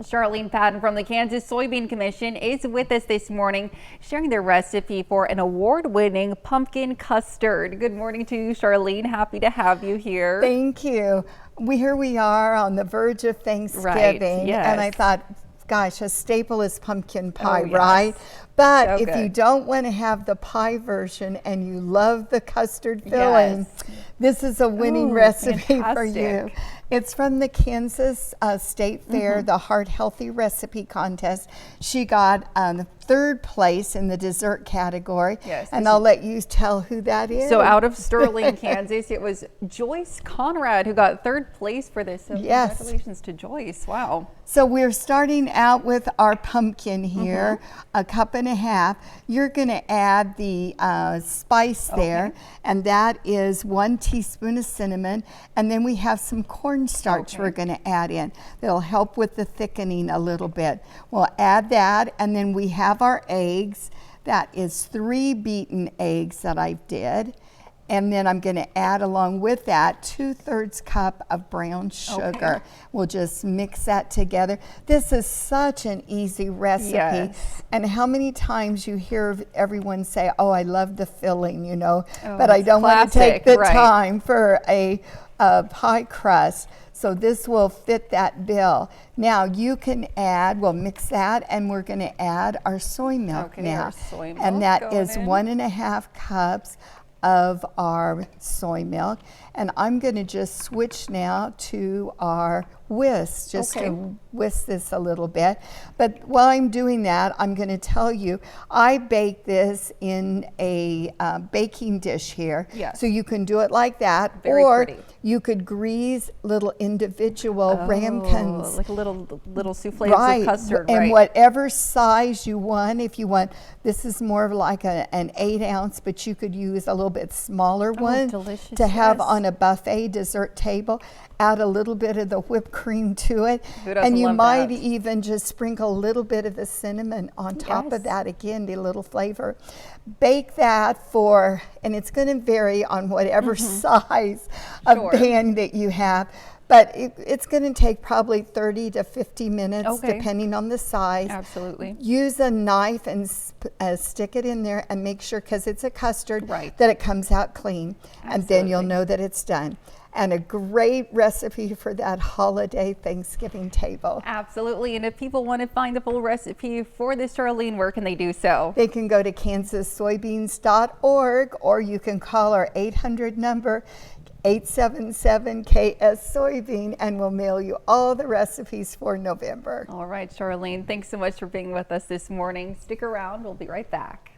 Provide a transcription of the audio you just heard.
Well, Charlene Patton from the Kansas Soybean Commission is with us this morning, sharing their recipe for an award-winning pumpkin custard. Good morning to you, Charlene. Happy to have you here. Thank you. Here we are on the verge of Thanksgiving, right, yes. And I thought, gosh, a staple is pumpkin pie, oh, yes. right? But so if good. you don't want to have the pie version and you love the custard filling, yes. this is a winning recipe fantastic. for you. It's from the Kansas State Fair, the Heart Healthy Recipe Contest. She got third place in the dessert category, yes, and I'll let you tell who that is. So out of Sterling, Kansas, it was Joyce Conrad who got third place for this. So yes. Congratulations to Joyce. Wow. So we're starting out with our pumpkin here, a cup and a half. You're going to add the spice there, and that is 1 teaspoon of cinnamon, and then we have some cornstarch we're going to add in. That'll help with the thickening a little bit. We'll add that, and then we have our eggs. That is 3 beaten eggs that I did. And then I'm going to add along with that 2/3 cup of brown sugar. We'll just mix that together. This is such an easy recipe. Yes. And how many times you hear everyone say, oh, I love the filling, you know, but I don't want to take the time for a pie crust. So this will fit that bill. Now you can add, we'll mix that, and we're going to add our soy milk now. Our soy milk and that is in. 1.5 cups of our soy milk. And I'm going to just switch now to our whisk, just to whisk this a little bit. But while I'm doing that, I'm going to tell you, I bake this in a baking dish here. Yes. So you can do it like that, Very or pretty. You could grease little individual ramekins. Like little soufflés of custard, and whatever size you want. If you want, this is more of like an 8 ounce, but you could use a little bit smaller one delicious, to have on a buffet dessert table. Add a little bit of the whipped cream to it, and you might even just sprinkle a little bit of the cinnamon on top of that, again, the little flavor. Bake that for, and it's going to vary on whatever size of pan that you have, but it's going to take probably 30 to 50 minutes depending on the size. Absolutely. Use a knife and stick it in there and make sure, because it's a custard, that it comes out clean. And then you'll know that it's done. And a great recipe for that holiday Thanksgiving table. Absolutely. And if people want to find the full recipe for this, Charlene, where can they do so? They can go to kansassoybeans.org, or you can call our 800 number, 877-KS Soybean, and we'll mail you all the recipes for November. All right, Charlene, thanks so much for being with us this morning. Stick around. We'll be right back.